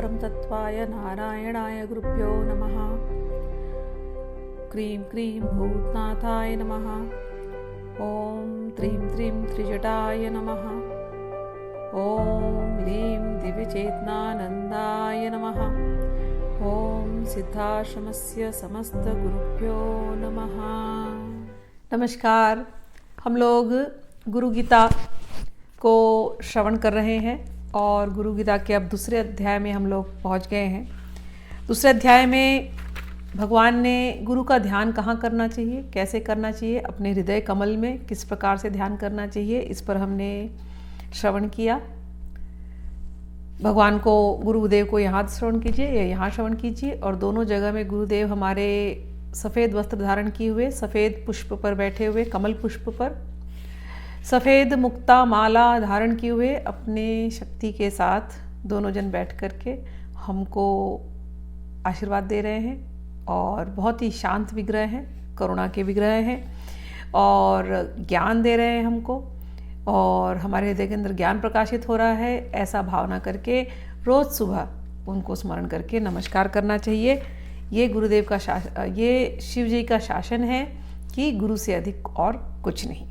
परम तत्वाय नारायणाय गुरुभ्यो नमः। क्रीं क्रीं भूतनाथाय नमः। ॐ त्रीं त्रीं त्रिजटाय नमः। ॐ लीं दिव्यचेतनानन्दाय नमः। ॐ सिद्धाश्रमस्य समस्त गुरुभ्यो नमः। नमस्कार। हम लोग गुरु गीता को श्रवण कर रहे हैं और गुरु गीता के अब दूसरे अध्याय में हम लोग पहुंच गए हैं। दूसरे अध्याय में भगवान ने गुरु का ध्यान कहाँ करना चाहिए, कैसे करना चाहिए, अपने हृदय कमल में किस प्रकार से ध्यान करना चाहिए, इस पर हमने श्रवण किया। भगवान को, गुरुदेव को यहाँ श्रवण कीजिए या यहाँ श्रवण कीजिए, और दोनों जगह में गुरुदेव हमारे सफ़ेद वस्त्र धारण किए हुए, सफ़ेद पुष्प पर बैठे हुए, कमल पुष्प पर सफ़ेद मुक्ता माला धारण किए हुए अपने शक्ति के साथ दोनों जन बैठ करके हमको आशीर्वाद दे रहे हैं। और बहुत ही शांत विग्रह हैं, करुणा के विग्रह हैं और ज्ञान दे रहे हैं हमको, और हमारे हृदय के अंदर ज्ञान प्रकाशित हो रहा है। ऐसा भावना करके रोज़ सुबह उनको स्मरण करके नमस्कार करना चाहिए। ये गुरुदेव का शासन, ये शिव जी का शासन है कि गुरु से अधिक और कुछ नहीं।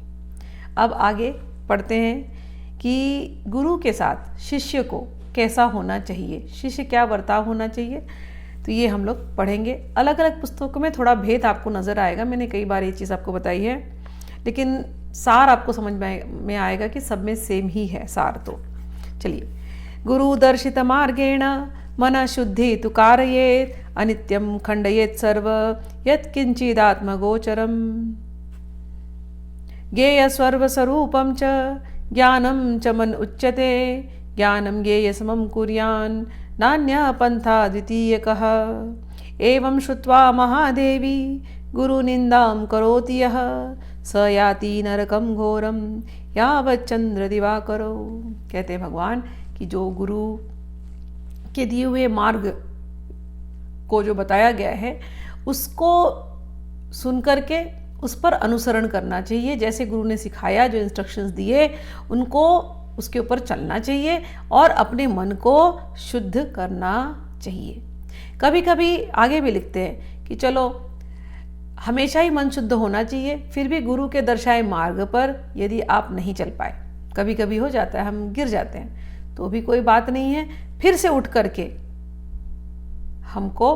अब आगे पढ़ते हैं कि गुरु के साथ शिष्य को कैसा होना चाहिए, शिष्य क्या बर्ताव होना चाहिए। तो ये हम लोग पढ़ेंगे। अलग अलग पुस्तकों में थोड़ा भेद आपको नज़र आएगा, मैंने कई बार ये चीज़ आपको बताई है, लेकिन सार आपको समझ में आएगा कि सब में सेम ही है सार। तो चलिए। गुरु दर्शित मार्गेण मन शुद्धि तु कारयेत अनित्यम खंडयेत सर्व यत् किंचिदात्मगोचरम ज्ञेय सर्वस्वरूपं च ज्ञानं च मन उच्यते ज्ञानं ज्ञेय समं कुर्यान् नान्यः पन्था द्वितीयकः। एवं श्रुत्वा महादेवी गुरुनिन्दां करोति यः स याति नरकं घोरं यावच्चन्द्रदिवाकरो। कहते हैं भगवान कि जो गुरु के दिए हुए मार्ग को जो बताया गया है उसको सुन करके उस पर अनुसरण करना चाहिए। जैसे गुरु ने सिखाया, जो इंस्ट्रक्शंस दिए उनको उसके ऊपर चलना चाहिए और अपने मन को शुद्ध करना चाहिए। कभी कभी आगे भी लिखते हैं कि चलो हमेशा ही मन शुद्ध होना चाहिए, फिर भी गुरु के दर्शाए मार्ग पर यदि आप नहीं चल पाए, कभी कभी हो जाता है हम गिर जाते हैं, तो भी कोई बात नहीं है, फिर से उठ करके हमको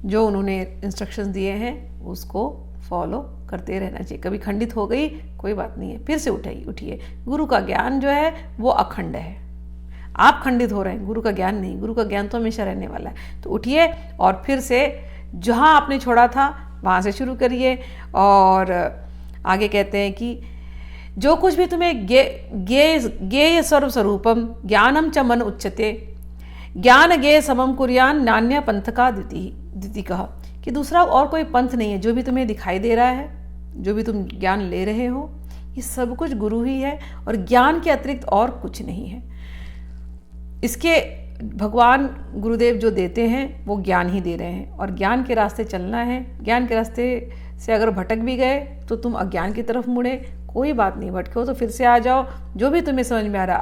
जो उन्होंने इंस्ट्रक्शंस दिए हैं उसको फॉलो करते रहना चाहिए। कभी खंडित हो गई कोई बात नहीं है, फिर से उठिए। गुरु का ज्ञान जो है वो अखंड है। आप खंडित हो रहे हैं, गुरु का ज्ञान नहीं। गुरु का ज्ञान तो हमेशा रहने वाला है। तो उठिए और फिर से जहाँ आपने छोड़ा था वहाँ से शुरू करिए। और आगे कहते हैं कि जो कुछ भी तुम्हें ज्ञेय सर्वस्वरूपम ज्ञानम च मन उच्यते ज्ञान ज्ञेय समम कुर्यान नान्य पंथ का द्वितीय कहा, कि दूसरा और कोई पंथ नहीं है। जो भी तुम्हें दिखाई दे रहा है, जो भी तुम ज्ञान ले रहे हो, ये सब कुछ गुरु ही है और ज्ञान के अतिरिक्त और कुछ नहीं है। इसके भगवान गुरुदेव जो देते हैं वो ज्ञान ही दे रहे हैं और ज्ञान के रास्ते चलना है। ज्ञान के रास्ते से अगर भटक भी गए तो तुम अज्ञान की तरफ मुड़े, कोई बात नहीं, भटको तो फिर से आ जाओ। जो भी तुम्हें समझ में आ रहा,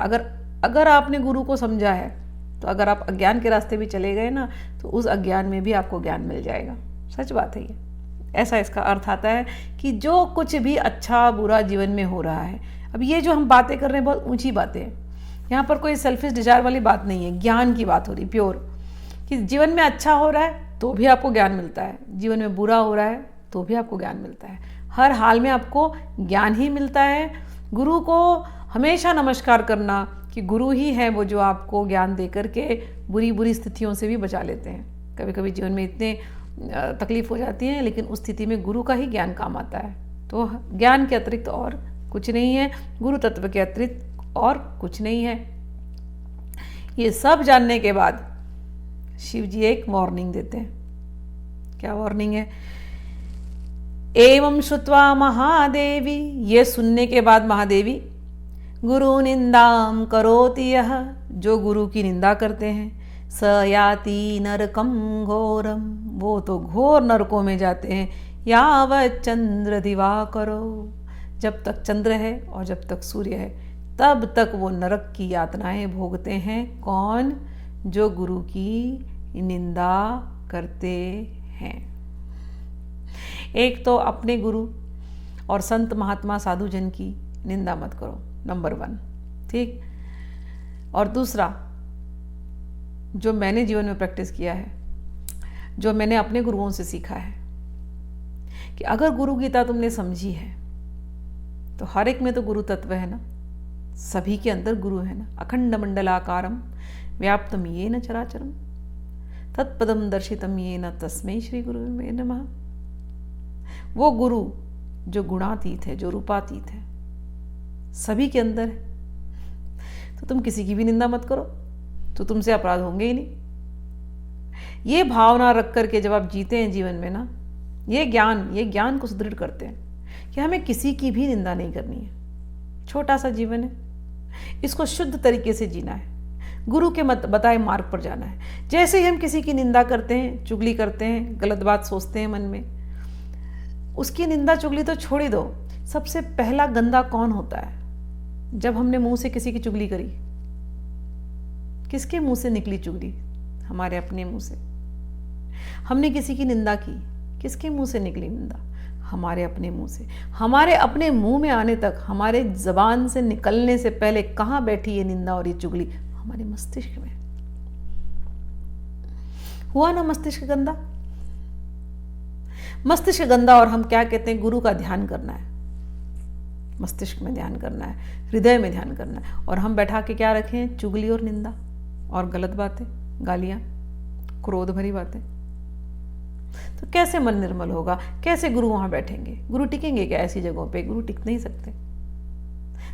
अगर आपने गुरु को समझा है तो अगर आप अज्ञान के रास्ते भी चले गए ना तो उस अज्ञान में भी आपको ज्ञान मिल जाएगा। सच बात है ये। ऐसा इसका अर्थ आता है कि जो कुछ भी अच्छा बुरा जीवन में हो रहा है, अब ये जो हम बातें कर रहे हैं बहुत ऊंची बातें हैं, यहाँ पर कोई सेल्फिश डिजायर वाली बात नहीं है, ज्ञान की बात हो रही प्योर। कि जीवन में अच्छा हो रहा है तो भी आपको ज्ञान मिलता है, जीवन में बुरा हो रहा है तो भी आपको ज्ञान मिलता है। हर हाल में आपको ज्ञान ही मिलता है। गुरु को हमेशा नमस्कार करना कि गुरु ही है वो जो आपको ज्ञान दे करके बुरी बुरी स्थितियों से भी बचा लेते हैं। कभी कभी जीवन में इतने तकलीफ हो जाती है, लेकिन उस स्थिति में गुरु का ही ज्ञान काम आता है। तो ज्ञान के अतिरिक्त और कुछ नहीं है, गुरु तत्व के अतिरिक्त और कुछ नहीं है। ये सब जानने के बाद शिव जी एक वार्निंग देते हैं। क्या वार्निंग है? एवं श्रुत्वा महादेवी, ये सुनने के बाद महादेवी, गुरु निंदाम करोति यह, जो गुरु की निंदा करते हैं, स याति नरकम घोरम, वो तो घोर नरकों में जाते हैं। यावत् चंद्र दिवाकरो, जब तक चंद्र है और जब तक सूर्य है तब तक वो नरक की यातनाएं भोगते हैं। कौन? जो गुरु की निंदा करते हैं। एक तो अपने गुरु और संत महात्मा साधु जन की निंदा मत करो, नंबर 1, ठीक। और दूसरा, जो मैंने जीवन में प्रैक्टिस किया है, जो मैंने अपने गुरुओं से सीखा है, कि अगर गुरु गीता तुमने समझी है तो हर एक में तो गुरु तत्व है ना, सभी के अंदर गुरु है ना। अखंड मंडलाकारम व्याप्तम येन चराचरम तत्पदम दर्शितम येन तस्मै श्री गुरु नमः। वो गुरु जो गुणातीत है, जो रूपातीत है, सभी के अंदर है। तो तुम किसी की भी निंदा मत करो, तो तुमसे अपराध होंगे ही नहीं। ये भावना रख करके जब आप जीते हैं जीवन में ना, ये ज्ञान को सुदृढ़ करते हैं कि हमें किसी की भी निंदा नहीं करनी है। छोटा सा जीवन है, इसको शुद्ध तरीके से जीना है, गुरु के मत बताए मार्ग पर जाना है। जैसे ही हम किसी की निंदा करते हैं, चुगली करते हैं, गलत बात सोचते हैं मन में, उसकी निंदा चुगली तो छोड़ ही दो। सबसे पहला गंदा कौन होता है? जब हमने मुंह से किसी की चुगली करी। किसके मुंह से निकली चुगली? हमारे अपने मुंह से। हमने किसी की निंदा की, किसके मुंह से निकली निंदा? हमारे अपने मुंह से। हमारे अपने मुंह में आने तक, हमारे जबान से निकलने से पहले कहां बैठी ये निंदा और ये चुगली? हमारे मस्तिष्क में। हुआ ना मस्तिष्क गंदा? मस्तिष्क गंदा, और हम क्या कहते हैं? गुरु का ध्यान करना है, मस्तिष्क में ध्यान करना है, हृदय में ध्यान करना है, और हम बैठा के क्या रखें? चुगली और निंदा और गलत बातें, गालियां, क्रोध भरी बातें। तो कैसे मन निर्मल होगा? कैसे गुरु वहां बैठेंगे? गुरु टिकेंगे क्या ऐसी जगहों पे? गुरु टिक नहीं सकते।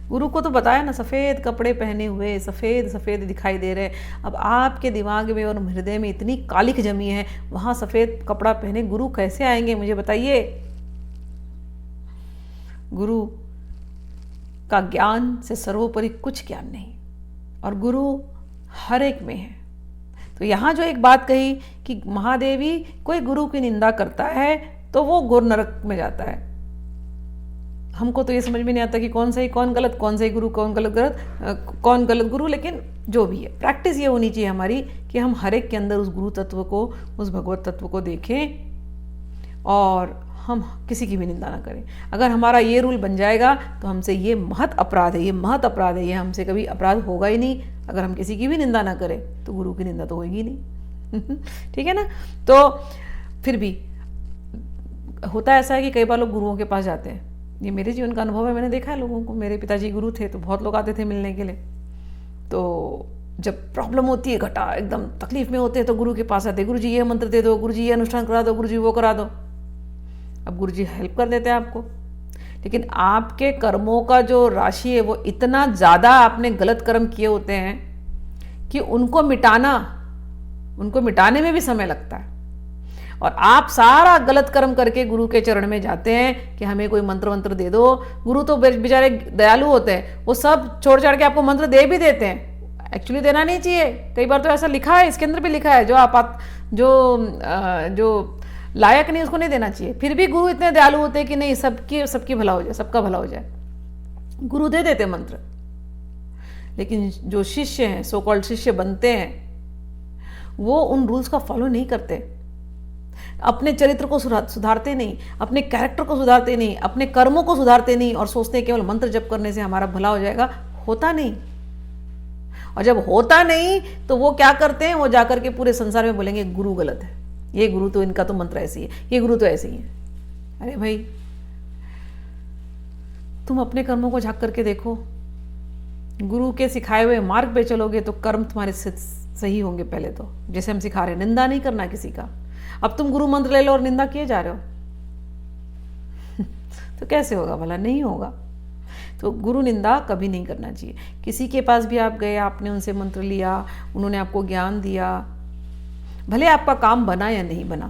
गुरु को तो बताया ना, सफेद कपड़े पहने हुए, सफेद सफेद दिखाई दे रहे। अब आपके दिमाग में और हृदय में इतनी कालिख जमी है, वहां सफेद कपड़ा पहने गुरु कैसे आएंगे? मुझे बताइए। गुरु का ज्ञान से सर्वोपरि कुछ ज्ञान नहीं, और गुरु हर एक में है। तो यहां जो एक बात कही कि महादेवी, कोई गुरु की निंदा करता है तो वो घोर नरक में जाता है। हमको तो ये समझ में नहीं आता कि कौन सही कौन गलत, कौन सही गुरु कौन गलत गुरु। लेकिन जो भी है, प्रैक्टिस ये होनी चाहिए हमारी कि हम हर एक के अंदर उस गुरु तत्व को, उस भगवत तत्व को देखें और हम किसी की भी निंदा ना करें। अगर हमारा ये रूल बन जाएगा तो हमसे ये महत अपराध है, ये हमसे कभी अपराध होगा ही नहीं। अगर हम किसी की भी निंदा ना करें तो गुरु की निंदा तो होगी नहीं। ठीक है ना? तो फिर भी होता ऐसा है कि कई बार लोग गुरुओं के पास जाते हैं। ये मेरे जीवन का अनुभव है, मैंने देखा है लोगों को। मेरे पिताजी गुरु थे तो बहुत लोग आते थे मिलने के लिए। तो जब प्रॉब्लम होती है, घटा एकदम तकलीफ में होते हैं, तो गुरु के पास आते, गुरु जी ये मंत्र दे दो, गुरु जी ये अनुष्ठान करा दो, गुरु जी वो करा दो। अब गुरु जी हेल्प कर देते हैं आपको, लेकिन आपके कर्मों का जो राशि है वो इतना ज़्यादा आपने गलत कर्म किए होते हैं कि उनको मिटाने में भी समय लगता है। और आप सारा गलत कर्म करके गुरु के चरण में जाते हैं कि हमें कोई मंत्र वंत्र दे दो। गुरु तो बेचारे दयालु होते हैं, वो सब छोड़ छाड़ के आपको मंत्र दे भी देते हैं। एक्चुअली देना नहीं चाहिए। कई बार तो ऐसा लिखा है, इसके अंदर भी लिखा है, जो लायक नहीं उसको नहीं देना चाहिए। फिर भी गुरु इतने दयालु होते हैं कि नहीं, सबकी भला हो जाए, सबका भला हो जाए, गुरु दे देते मंत्र। लेकिन जो शिष्य हैं, सो कॉल्ड शिष्य बनते हैं, वो उन रूल्स का फॉलो नहीं करते, अपने चरित्र को सुधारते नहीं, अपने कैरेक्टर को सुधारते नहीं, अपने कर्मों को सुधारते नहीं, और सोचते हैं केवल मंत्र जप करने से हमारा भला हो जाएगा। होता नहीं। और जब होता नहीं तो वो क्या करते हैं? वो जाकर के पूरे संसार में बोलेंगे गुरु गलत है, ये गुरु तो, इनका तो मंत्र ऐसी है, ये गुरु तो ऐसे ही है। अरे भाई, तुम अपने कर्मों को झांक करके देखो। गुरु के सिखाए हुए मार्ग पे चलोगे तो कर्म तुम्हारे सही होंगे। पहले तो जैसे हम सिखा रहे हैं, निंदा नहीं करना किसी का। अब तुम गुरु मंत्र ले लो और निंदा किए जा रहे हो तो कैसे होगा भला? नहीं होगा। तो गुरु निंदा कभी नहीं करना चाहिए। किसी के पास भी आप गए, आपने उनसे मंत्र लिया, उन्होंने आपको ज्ञान दिया, भले आपका काम बना या नहीं बना,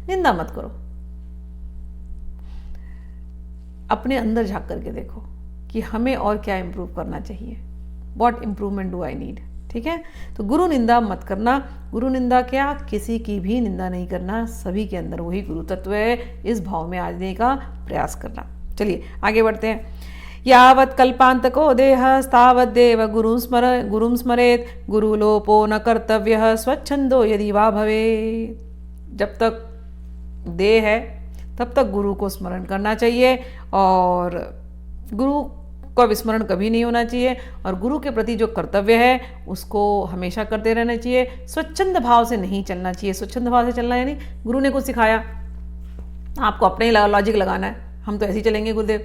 निंदा मत करो। अपने अंदर झांक करके देखो कि हमें और क्या इंप्रूव करना चाहिए। What improvement do I need? ठीक है? तो गुरु निंदा मत करना। गुरु निंदा क्या? किसी की भी निंदा नहीं करना। सभी के अंदर वही गुरु तत्व है, इस भाव में आने का प्रयास करना। चलिए आगे बढ़ते हैं। यावत् कल्पान्तको देहस्तावद्देव गुरुं स्मरेत् गुरुलोपो न कर्तव्यः स्वच्छंदो यदि वा भवेत्। जब तक देह है तब तक गुरु को स्मरण करना चाहिए और गुरु का विस्मरण कभी नहीं होना चाहिए, और गुरु के प्रति जो कर्तव्य है उसको हमेशा करते रहना चाहिए। स्वच्छंद भाव से नहीं चलना चाहिए। स्वच्छंद भाव से चलना यानी गुरु ने कुछ सिखाया, आपको अपने ही लॉजिक लगाना है, हम तो ऐसे ही चलेंगे गुरुदेव,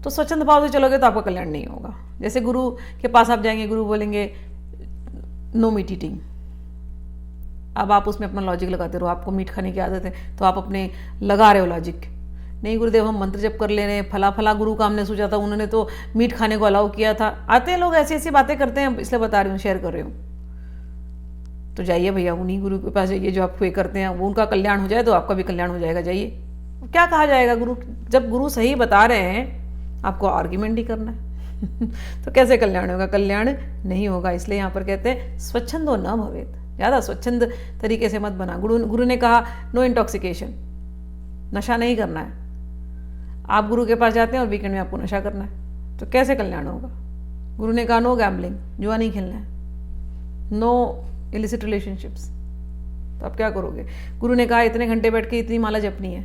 तो स्वच्छंद भाव से चलोगे तो आपका कल्याण नहीं होगा। जैसे गुरु के पास आप जाएंगे, गुरु बोलेंगे नो मीट ईटिंग, अब आप उसमें अपना लॉजिक लगाते रहो, आपको मीट खाने की आदत है तो आप अपने लगा रहे हो लॉजिक। नहीं गुरुदेव हम मंत्र जप कर ले रहे हैं, फला फला गुरु का हमने सोचा था, उन्होंने तो मीट खाने को अलाउ किया था। आते हैं लोग ऐसी ऐसी बातें करते हैं, इसलिए बता रही हूँ, शेयर कर रही हूँ। तो जाइए भैया उन्हीं गुरु के पास जाइए जो आपको ये करते हैं, वो उनका कल्याण हो जाए तो आपका भी कल्याण हो जाएगा। जाइए, क्या कहा जाएगा गुरु, जब गुरु सही बता रहे हैं आपको आर्ग्यूमेंट ही करना है तो कैसे कल्याण होगा? कल्याण नहीं होगा। इसलिए यहाँ पर कहते हैं स्वच्छंदो न भवेत, ज़्यादा स्वच्छंद तरीके से मत बना। गुरु ने कहा नो इंटॉक्सिकेशन, नशा नहीं करना है। आप गुरु के पास जाते हैं और वीकेंड में आपको नशा करना है, तो कैसे कल्याण होगा? गुरु ने कहा नो गैम्बलिंग, जुआ नहीं खेलना है, नो इलिसिट रिलेशनशिप्स, तो आप क्या करोगे? गुरु ने कहा इतने घंटे बैठ के इतनी माला जपनी है,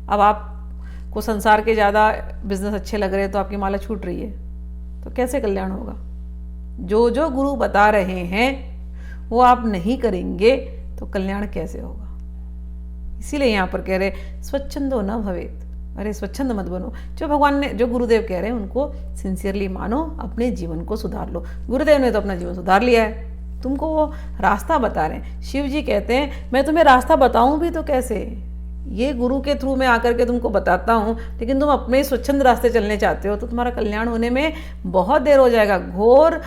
अब आपको संसार के ज़्यादा बिजनेस अच्छे लग रहे हैं तो आपकी माला छूट रही है, तो कैसे कल्याण होगा? जो जो गुरु बता रहे हैं वो आप नहीं करेंगे तो कल्याण कैसे होगा? इसीलिए यहाँ पर कह रहे स्वच्छंदो न भवेत, अरे स्वच्छंद मत बनो। जो भगवान ने, जो गुरुदेव कह रहे हैं उनको सिंसियरली मानो, अपने जीवन को सुधार लो। गुरुदेव ने तो अपना जीवन सुधार लिया है, तुमको वो रास्ता बता रहे हैं। शिव जी कहते हैं मैं तुम्हें रास्ता बताऊं भी तो कैसे, ये गुरु के थ्रू मैं आकर के तुमको बताता हूँ, लेकिन तुम अपने स्वच्छंद रास्ते चलने चाहते हो तो तुम्हारा कल्याण होने में बहुत देर हो जाएगा। घोर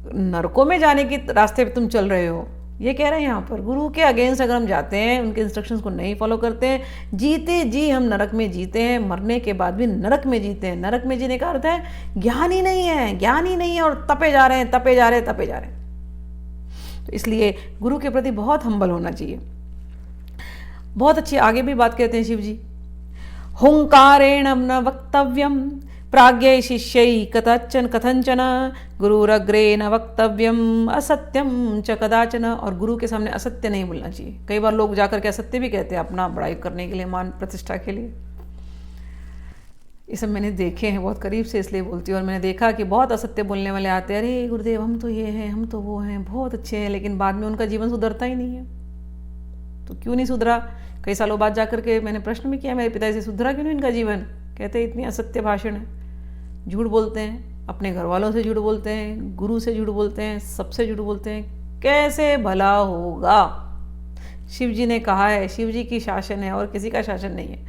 नरकों में जाने की रास्ते पे तुम चल रहे हो, ये कह रहे हैं यहाँ पर। गुरु के अगेंस्ट अगर हम जाते हैं, उनके इंस्ट्रक्शंस को नहीं फॉलो करते हैं, जीते जी हम नरक में जीते हैं, मरने के बाद भी नरक में जीते हैं। नरक में जीने का अर्थ है ज्ञान ही नहीं है, ज्ञान ही नहीं है, और तपे जा रहे हैं, तपे जा रहे हैं, तपे जा रहे हैं। तो इसलिए गुरु के प्रति बहुत हम्बल होना चाहिए। बहुत अच्छी आगे भी बात कहते हैं शिव जी, हुंकारेण न वक्तव्यम प्राज्ञै शिष्यै कथंचन गुरुरग्रे न वक्तव्यम असत्यम च कदाचन। और गुरु के सामने असत्य नहीं बोलना चाहिए। कई बार लोग जाकर के असत्य भी कहते हैं अपना बड़ाई करने के लिए, मान प्रतिष्ठा के लिए। ये सब मैंने देखे हैं बहुत करीब से, इसलिए बोलती हूँ। और मैंने देखा कि बहुत असत्य बोलने वाले आते हैं, अरे गुरुदेव हम तो ये हैं, हम तो वो हैं, बहुत अच्छे हैं, लेकिन बाद में उनका जीवन सुधरता ही नहीं है। तो क्यों नहीं सुधरा? कई सालों बाद जाकर के मैंने प्रश्न भी किया मेरे पिताजी से, सुधरा क्यों नहीं इनका जीवन? कहते इतनी असत्य भाषण है, झूठ बोलते हैं, अपने घर वालों से झूठ बोलते हैं, गुरु से झूठ बोलते हैं, सबसे झूठ बोलते हैं, कैसे भला होगा? शिव जी ने कहा है, शिव जी की शासन है और किसी का शासन नहीं है।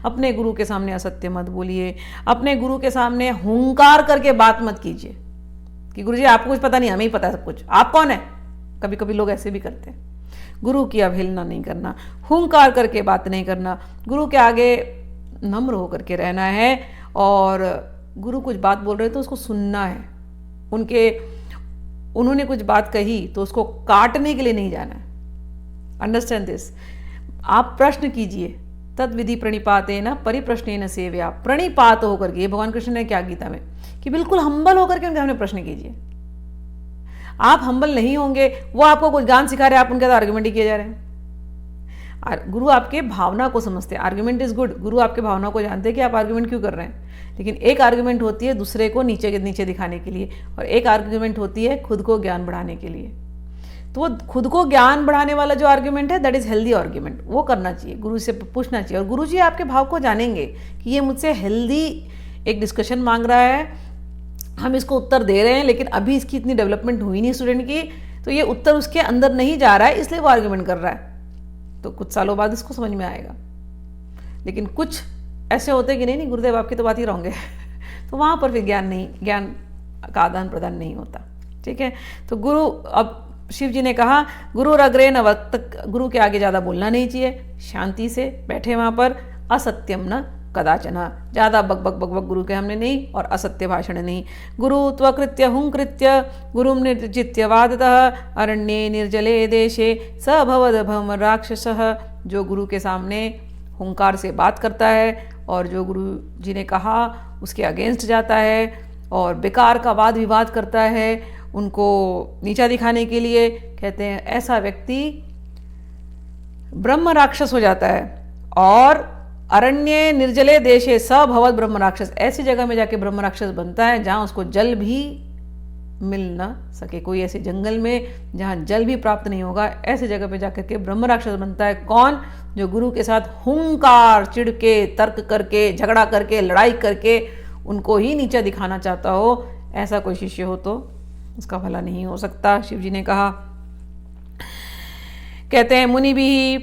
अपने गुरु के सामने असत्य मत बोलिए, अपने गुरु के सामने हुंकार करके बात मत कीजिए कि गुरु जी आपको कुछ पता नहीं, हमें ही पता है सब कुछ, आप कौन है? कभी कभी लोग ऐसे भी करते हैं। गुरु की अवहेलना नहीं करना, हुंकार करके बात नहीं करना, गुरु के आगे नम्र होकर के रहना है, और गुरु कुछ बात बोल रहे हैं तो उसको सुनना है। उन्होंने कुछ बात कही तो उसको काटने के लिए नहीं जाना है। Understand this. आप प्रश्न कीजिए, तद विधि प्रणिपातेन परिप्रश्नेन सेव्या। प्रणिपात होकर के, ये भगवान कृष्ण ने क्या गीता में, कि बिल्कुल हम्बल होकर के उनके सामने प्रश्न कीजिए। आप हम्बल नहीं होंगे, वो आपको कुछ ज्ञान सिखा रहे हैं, आप उनके साथ आर्ग्यूमेंट ही किए जा रहे हैं। गुरु आपके भावना को समझते हैं। आर्ग्यूमेंट इज गुड, गुरु आपके भावना को जानते हैं कि आप आर्ग्यूमेंट क्यों कर रहे हैं। लेकिन एक आर्ग्यूमेंट होती है दूसरे को नीचे के नीचे दिखाने के लिए, और एक आर्ग्यूमेंट होती है खुद को ज्ञान बढ़ाने के लिए। तो वो खुद को ज्ञान बढ़ाने वाला जो आर्ग्यूमेंट है, दैट इज हेल्दी आर्ग्यूमेंट, वो करना चाहिए, गुरु से पूछना चाहिए। और गुरु जी आपके भाव को जानेंगे कि ये मुझसे हेल्दी एक डिस्कशन मांग रहा है, हम इसको उत्तर दे रहे हैं, लेकिन अभी इसकी इतनी डेवलपमेंट हुई नहीं स्टूडेंट की, तो ये उत्तर उसके अंदर नहीं जा रहा है, इसलिए वो आर्ग्यूमेंट कर रहा है। तो कुछ सालों बाद इसको समझ में आएगा। लेकिन कुछ ऐसे होते हैं कि नहीं गुरुदेव आपकी तो बात ही रहोगे तो वहाँ पर फिर ज्ञान का आदान प्रदान नहीं होता। ठीक है, तो गुरु, अब शिव जी ने कहा गुरु अग्रे न वक्त, गुरु के आगे ज़्यादा बोलना नहीं चाहिए, शांति से बैठे वहाँ पर। असत्यम न कदाचन, ज़्यादा बक बक बक बक गुरु के हमने नहीं, और असत्य भाषण नहीं। गुरु त्वकृत्य हुंकृत्य गुरुम निर्जित्य वादतः अरण्ये निर्जले देशे स भवद भम राक्षसः। जो गुरु के सामने हुंकार से बात करता है, और जो गुरु जी ने कहा उसके अगेंस्ट जाता है और बेकार का वाद विवाद करता है उनको नीचा दिखाने के लिए, कहते हैं ऐसा व्यक्ति ब्रह्म राक्षस हो जाता है। और अरण्ये निर्जले देशे स भवत ब्रह्म राक्षस, ऐसी जगह में जाके ब्रह्म राक्षस बनता है जहां उसको जल भी मिल ना सके। कोई ऐसे जंगल में जहां जल भी प्राप्त नहीं होगा, ऐसे जगह पे जाकर के ब्रह्म राक्षस बनता है। कौन? जो गुरु के साथ हुंकार चिढ़ के, तर्क करके, झगड़ा करके, लड़ाई करके उनको ही नीचा दिखाना चाहता हो, ऐसा कोई शिष्य हो तो उसका भला नहीं हो सकता। शिव जी ने कहा, कहते हैं मुनि भी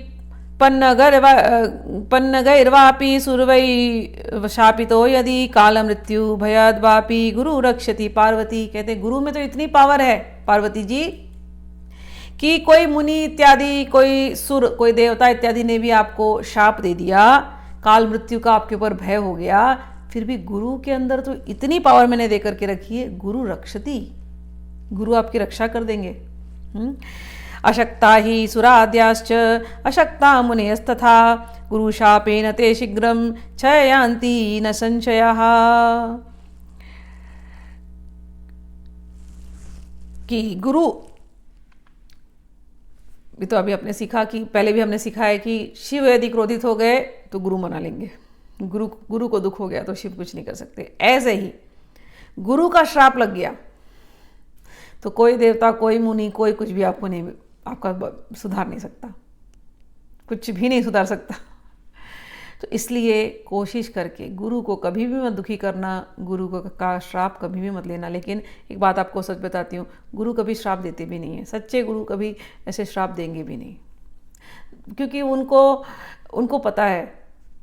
पन्नगैर्वापि सुरवै शापितो यदि काल मृत्यु भयाद्वापि गुरु रक्षति पार्वती। कहते गुरु में तो इतनी पावर है पार्वती जी कि कोई मुनि इत्यादि, कोई सुर, कोई देवता इत्यादि ने भी आपको शाप दे दिया, काल मृत्यु का आपके ऊपर भय हो गया, फिर भी गुरु के अंदर तो इतनी पावर मैंने दे करके रखी है, गुरु रक्षति, गुरु आपकी रक्षा कर देंगे। अशक्ता ही सुराद्याश्च अशक्ता मुनयस्तथा गुरु शापेन ते शीघ्रं क्षयान्ति न संशयः। कि गुरु भी तो अभी आपने सीखा कि पहले भी हमने सीखा है कि शिव यदि क्रोधित हो गए तो गुरु मना लेंगे, गुरु को दुख हो गया तो शिव कुछ नहीं कर सकते। ऐसे ही गुरु का श्राप लग गया तो कोई देवता, कोई मुनि, कोई कुछ भी आपको नहीं, आपका सुधार नहीं सकता, कुछ भी नहीं सुधार सकता। तो इसलिए कोशिश करके गुरु को कभी भी मत दुखी करना, गुरु का श्राप कभी भी मत लेना। लेकिन एक बात आपको सच बताती हूँ, गुरु कभी श्राप देते भी नहीं है, सच्चे गुरु कभी ऐसे श्राप देंगे भी नहीं, क्योंकि उनको पता है,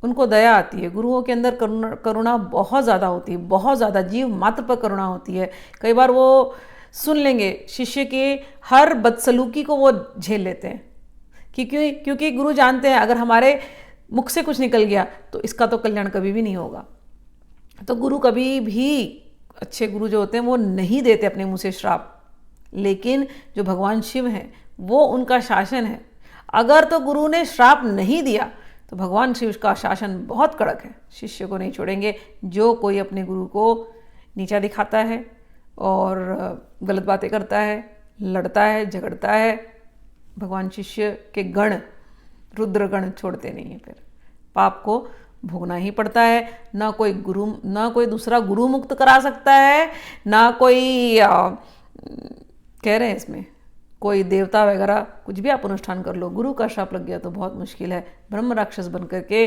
उनको दया आती है। गुरुओं के अंदर करुणा बहुत ज़्यादा होती है, बहुत ज़्यादा, जीव मात्र पर करुणा होती है। कई बार वो सुन लेंगे शिष्य के हर बदसलूकी को, वो झेल लेते हैं क्योंकि गुरु जानते हैं अगर हमारे मुख से कुछ निकल गया तो इसका तो कल्याण कभी भी नहीं होगा। तो गुरु कभी भी, अच्छे गुरु जो होते हैं वो नहीं देते अपने मुंह से श्राप, लेकिन जो भगवान शिव हैं वो उनका शासन है। अगर तो गुरु ने श्राप नहीं दिया तो भगवान शिव का शासन बहुत कड़क है, शिष्य को नहीं छोड़ेंगे। जो कोई अपने गुरु को नीचा दिखाता है और गलत बातें करता है, लड़ता है, झगड़ता है, भगवान शिष्य के गण, रुद्र गण छोड़ते नहीं है, फिर पाप को भोगना ही पड़ता है। ना कोई दूसरा गुरु मुक्त करा सकता है, ना कोई कह रहे हैं इसमें कोई देवता वगैरह, कुछ भी आप अनुष्ठान कर लो, गुरु का श्राप लग गया तो बहुत मुश्किल है। ब्रह्म राक्षस बन करके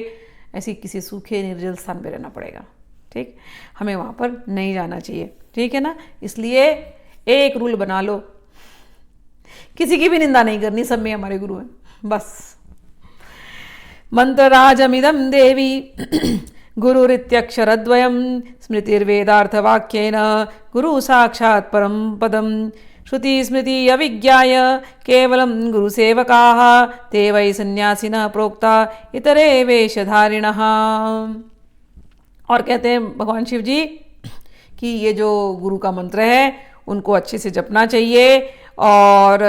ऐसी किसी सूखे निर्जल स्थान पर रहना पड़ेगा। ठीक, हमें वहाँ पर नहीं जाना चाहिए, ठीक है ना। इसलिए एक रूल बना लो, किसी की भी निंदा नहीं करनी, सब में हमारे गुरु हैं, बस। मंत्रराजमिदं देवी गुरुरित्यक्षरद्वयं स्मृतिर्वेदार्थवाक्येन गुरु साक्षात् परं पदं श्रुति स्मृति अविज्ञाय केवलं गुरुसेवकाः ते वै सन्यासिनः प्रोक्ता इतरे वेशधारिणः। और कहते हैं भगवान शिव जी कि ये जो गुरु का मंत्र है उनको अच्छे से जपना चाहिए। और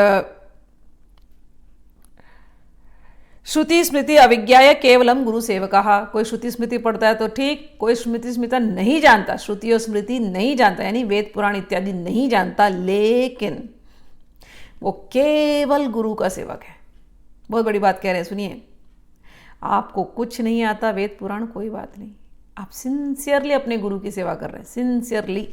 श्रुति स्मृति अविज्ञाय केवलम गुरु सेवकाः, कोई श्रुति स्मृति पढ़ता है तो ठीक, कोई श्रुति स्मृति नहीं जानता, श्रुति और स्मृति नहीं जानता, यानी वेद पुराण इत्यादि नहीं जानता, लेकिन वो केवल गुरु का सेवक है। बहुत बड़ी बात कह रहे हैं, सुनिए। आपको कुछ नहीं आता वेद पुराण, कोई बात नहीं, आप सिंसियरली अपने गुरु की सेवा कर रहे हैं, सिंसियरली,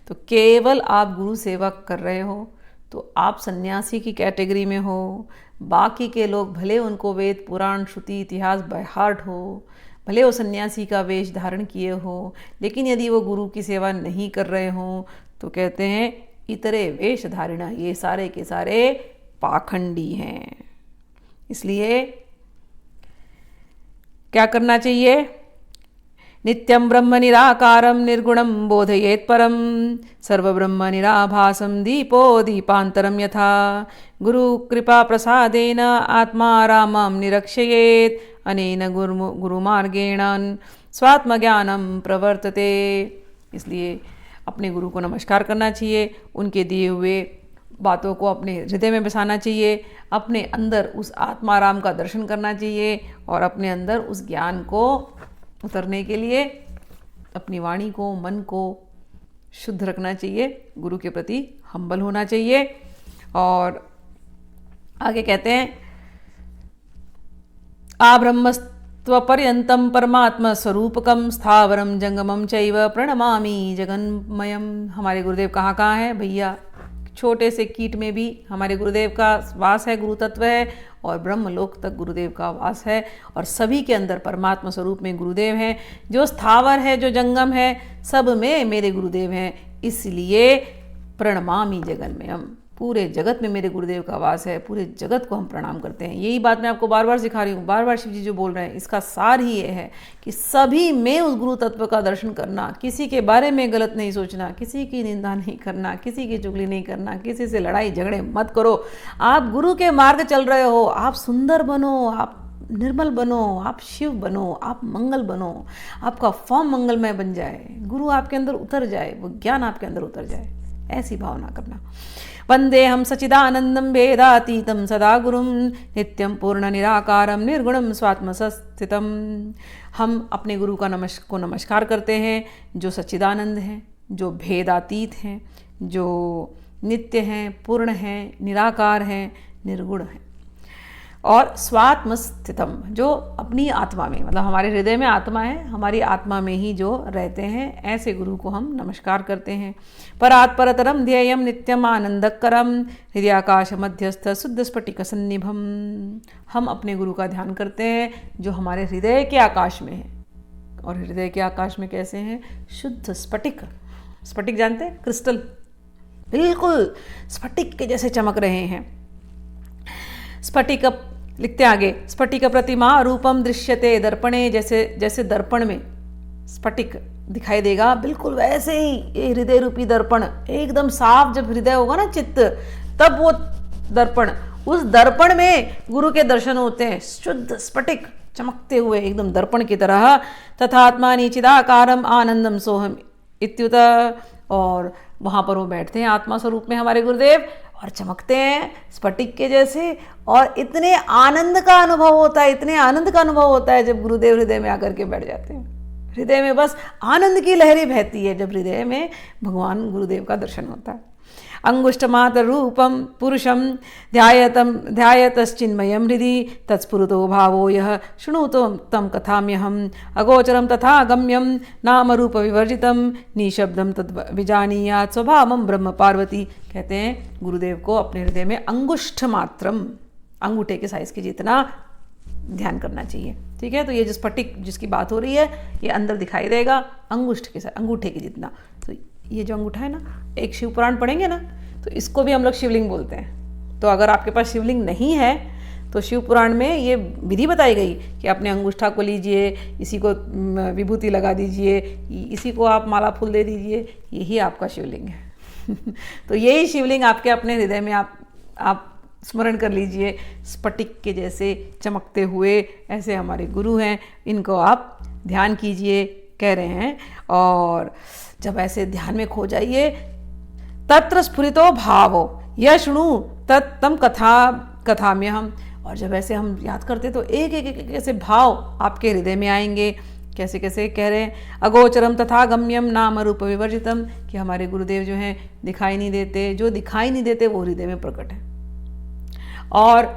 तो केवल आप गुरु सेवा कर रहे हो तो आप सन्यासी की कैटेगरी में हो। बाकी के लोग भले उनको वेद पुराण श्रुति इतिहास बाय हार्ट हो, भले वो सन्यासी का वेश धारण किए हो, लेकिन यदि वो गुरु की सेवा नहीं कर रहे हो तो कहते हैं इतरे वेश धारिणा, ये सारे के सारे पाखंडी हैं। इसलिए क्या करना चाहिए? नित्यं ब्रह्म निराकारं निर्गुणं बोधयेत् परं सर्वब्रह्म निराभासं दीपो दीपान्तरं यथा गुरु कृपा प्रसादेन आत्मा रामं निरक्षयेत् अनेन गुरुमार्गेण स्वात्मज्ञानं प्रवर्तते। इसलिए अपने गुरु को नमस्कार करना चाहिए, उनके दिए हुए बातों को अपने हृदय में बसाना चाहिए, अपने अंदर उस आत्माराम का दर्शन करना चाहिए और अपने अंदर उस ज्ञान को उतरने के लिए अपनी वाणी को, मन को शुद्ध रखना चाहिए, गुरु के प्रति हम्बल होना चाहिए। और आगे कहते हैं, आब्रह्मस्त्वपर्यन्तं परमात्मा स्वरूपकम स्थावरम जंगमम चैव प्रणमामि जगन्मयम। हमारे गुरुदेव कहाँ कहाँ हैं भैया? छोटे से कीट में भी हमारे गुरुदेव का वास है, गुरु तत्व है, और ब्रह्मलोक तक गुरुदेव का वास है, और सभी के अंदर परमात्मा स्वरूप में गुरुदेव हैं। जो स्थावर है, जो जंगम है, सब में मेरे गुरुदेव हैं। इसलिए प्रणमामि जगन्मयम, पूरे जगत में मेरे गुरुदेव का वास है, पूरे जगत को हम प्रणाम करते हैं। यही बात मैं आपको बार बार सिखा रही हूँ, बार बार शिव जी जो बोल रहे हैं, इसका सार ही ये है कि सभी में उस गुरु तत्व का दर्शन करना, किसी के बारे में गलत नहीं सोचना, किसी की निंदा नहीं करना, किसी की चुगली नहीं करना, किसी से लड़ाई झगड़े मत करो। आप गुरु के मार्ग चल रहे हो, आप सुंदर बनो, आप निर्मल बनो, आप शिव बनो, आप मंगल बनो, आपका फॉर्म मंगलमय बन जाए, गुरु आपके अंदर उतर जाए, वो ज्ञान आपके अंदर उतर जाए, ऐसी भावना करना। वंदे हम सचिदानंदम वेदातीतम सदा गुरुम नित्यम पूर्ण निराकारम निर्गुणम स्वात्मस्थितम। हम अपने गुरु का नमस्कार करते हैं, जो सच्चिदानंद हैं, जो भेदातीत हैं, जो नित्य हैं, पूर्ण हैं, निराकार हैं, निर्गुण हैं, और स्वात्म स्थितम, जो अपनी आत्मा में, मतलब हमारे हृदय में आत्मा है, हमारी आत्मा में ही जो रहते हैं, ऐसे गुरु को हम नमस्कार करते हैं। परात् परतरम ध्येयम नित्यम आनंदकरम हृदयाकाश मध्यस्थ शुद्ध स्फटिक सन्निभम। हम अपने गुरु का ध्यान करते हैं जो हमारे हृदय के आकाश में है। और हृदय के आकाश में कैसे हैं? शुद्ध स्फटिक। स्फटिक जानते हैं? क्रिस्टल, बिल्कुल स्फटिक के जैसे चमक रहे हैं। स्फटिक, लिखते हैं आगे, स्फटिक प्रतिमा रूपम दृश्यते दर्पणे, जैसे जैसे दर्पण में स्फटिक दिखाई देगा, बिल्कुल वैसे ही ये हृदय रूपी दर्पण एकदम साफ, जब हृदय होगा ना, चित्त, तब वो दर्पण, उस दर्पण में गुरु के दर्शन होते हैं, शुद्ध स्फटिक चमकते हुए एकदम दर्पण की तरह। तथात्मानि चिदाकारम आनंदम सोहम इत्युत, और वहाँ पर वो बैठते हैं आत्मा स्वरूप में हमारे गुरुदेव, और चमकते हैं स्फटिक के जैसे, और इतने आनंद का अनुभव होता है, इतने आनंद का अनुभव होता है जब गुरुदेव हृदय में आकर के बैठ जाते हैं। हृदय में बस आनंद की लहरें बहती है जब हृदय में भगवान गुरुदेव का दर्शन होता है। अंगुष्ठमात्र रूपम पुरुषम ध्यायतश्चिन्मयम हृदि तत्स्फुरतो भावो यः शृणुतो तम कथाम्यहम अगोचरम तथा गम्यम नाम रूप विवर्जितम निशब्दम तद् विजानीयात् स्वभावम ब्रह्म पार्वती। कहते हैं गुरुदेव को अपने हृदय में अंगुष्ठ मात्रम, अंगूठे के साइज के जितना ध्यान करना चाहिए। ठीक है, तो ये जो स्फटिक जिसकी बात हो रही है, ये अंदर दिखाई देगा अंगुष्ठ के साथ, अंगूठे के जितना। तो ये जो अंगूठा है ना, एक शिव पुराण पढ़ेंगे ना, तो इसको भी हम लोग शिवलिंग बोलते हैं। तो अगर आपके पास शिवलिंग नहीं है तो शिव पुराण में ये विधि बताई गई कि अपने अंगूठा को लीजिए, इसी को विभूति लगा दीजिए, इसी को आप माला फूल दे दीजिए, यही आपका शिवलिंग है। तो यही शिवलिंग आपके अपने हृदय में आप स्मरण कर लीजिए, स्फटिक के जैसे चमकते हुए, ऐसे हमारे गुरु हैं, इनको आप ध्यान कीजिए, कह रहे हैं। और जब ऐसे ध्यान में खो जाइए, तत्र स्फुरितो भावो यह शृणु तत्तम कथाम्यहम। और जब ऐसे हम याद करते तो एक एक एक ऐसे भाव आपके हृदय में आएंगे। कैसे कैसे कह रहे हैं? अगोचरम तथा गम्यम नाम रूप विवर्जितम, कि हमारे गुरुदेव जो हैं दिखाई नहीं देते, जो दिखाई नहीं देते वो हृदय में प्रकट है। और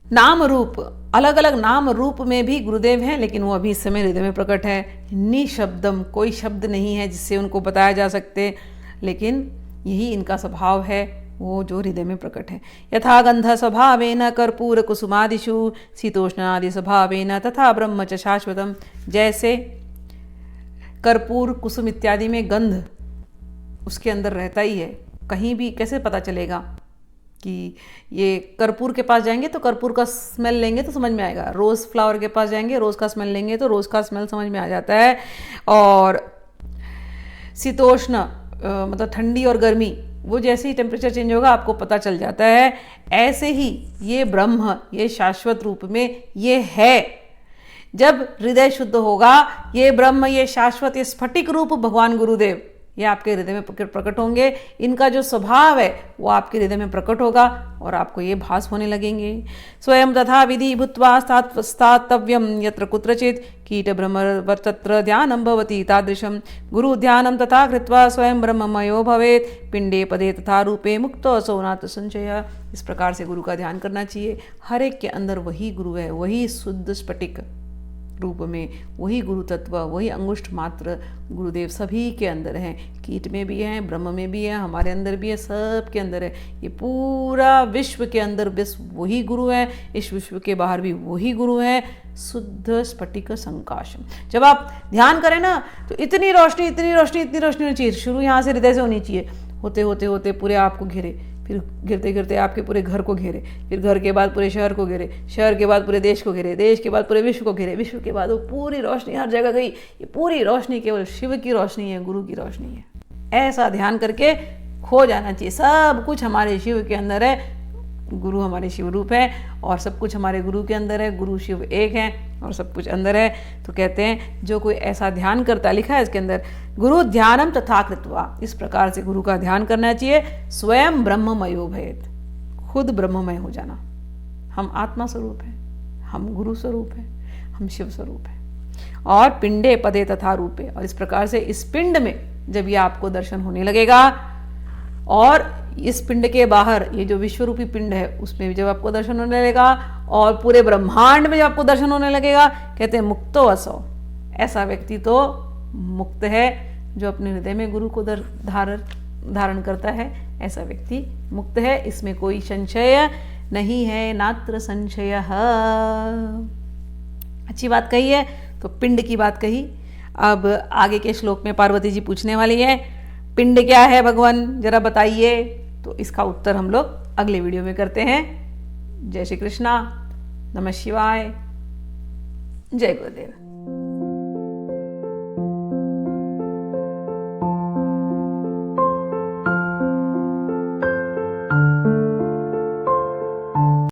नाम रूप, अलग अलग नाम रूप में भी गुरुदेव हैं, लेकिन वो अभी इस समय हृदय में प्रकट है। निशब्दम, कोई शब्द नहीं है जिससे उनको बताया जा सकते, लेकिन यही इनका स्वभाव है, वो जो हृदय में प्रकट है। यथा गंध स्वभावेन कर्पूर कुसुमादिषु शीतोष्णादि स्वभावेन तथा ब्रह्म च शाश्वतम। जैसे कर्पूर कुसुम इत्यादि में गंध उसके अंदर रहता ही है, कहीं भी कैसे पता चलेगा कि ये कर्पूर के पास जाएंगे तो कर्पूर का स्मेल लेंगे तो समझ में आएगा, रोज़ फ्लावर के पास जाएंगे रोज़ का स्मेल लेंगे तो रोज़ का स्मेल समझ में आ जाता है। और शीतोष्ण मतलब ठंडी और गर्मी, वो जैसे ही टेम्परेचर चेंज होगा आपको पता चल जाता है। ऐसे ही ये ब्रह्म, ये शाश्वत रूप में ये है। जब हृदय शुद्ध होगा, ये ब्रह्म, ये शाश्वत, ये स्फटिक रूप भगवान गुरुदेव, ये आपके हृदय में प्रकट होंगे। इनका जो स्वभाव है वो आपके हृदय में प्रकट होगा और आपको ये भास होने लगेंगे। स्वयं तथा विधि भूत्वा स्थातव्यम यत्र कुत्रचित् कीट भ्रमर तत्र ध्यानं भवति तादृशं गुरु ध्यानं तथा कृत्वा स्वयं ब्रह्ममयो भवेत् पिंडे पदे तथा रूपे मुक्तो असौ नात्र संशय। इस प्रकार से गुरु का ध्यान करना चाहिए। हर एक के अंदर वही गुरु है, वही शुद्ध स्फटिक रूप में, वही गुरु तत्व, वही अंगुष्ठ मात्र गुरुदेव सभी के अंदर हैं। कीट में भी हैं, ब्रह्म में भी है, हमारे अंदर भी है, सब के अंदर है। ये पूरा विश्व के अंदर बस वही गुरु है, इस विश्व के बाहर भी वही गुरु है। शुद्ध स्फटिक संकाशम। जब आप ध्यान करें ना तो इतनी रोशनी इतनी रोशनी इतनी रोशनी होनी चाहिए। शुरू यहाँ से हृदय से होनी चाहिए, होते होते होते पूरे आपको घेरे, फिर गिरते गिरते आपके पूरे घर को घेरे, फिर घर के बाद पूरे शहर को घेरे, शहर के बाद पूरे देश को घेरे, देश के बाद पूरे विश्व को घेरे, विश्व के बाद वो पूरी रोशनी हर जगह गई। ये पूरी रोशनी केवल शिव की रोशनी है, गुरु की रोशनी है। ऐसा ध्यान करके खो जाना चाहिए। सब कुछ हमारे शिव के अंदर है, गुरु हमारे शिव रूप है और सब कुछ हमारे गुरु के अंदर है। गुरु शिव एक है और सब कुछ अंदर है। तो कहते हैं जो कोई ऐसा ध्यान करता, लिखा है इसके अंदर, गुरु ध्यानम तथा कृत्वा, इस प्रकार से गुरु का ध्यान करना चाहिए। स्वयं ब्रह्ममयो भवेत्, खुद ब्रह्ममय हो जाना। हम आत्मा स्वरूप हैं, हम गुरु स्वरूप हैं, हम शिव स्वरूप हैं। और पिंडे पदे तथा रूपे, और इस प्रकार से इस पिंड में जब ये आपको दर्शन होने लगेगा और इस पिंड के बाहर ये जो विश्वरूपी पिंड है उसमें भी जब आपको दर्शन होने लगेगा और पूरे ब्रह्मांड में जब आपको दर्शन होने लगेगा, कहते हैं मुक्तो असौ, ऐसा व्यक्ति तो मुक्त है जो अपने हृदय में गुरु को धारण करता है। ऐसा व्यक्ति मुक्त है, इसमें कोई संशय नहीं है, नात्र संशय। अच्छी बात कही है। तो पिंड की बात कही। अब आगे के श्लोक में पार्वती जी पूछने वाली है, पिंड क्या है भगवान, जरा बताइए। तो इसका उत्तर हम लोग अगले वीडियो में करते हैं। जय श्री कृष्णा, नमः शिवाय, जय गुरुदेव।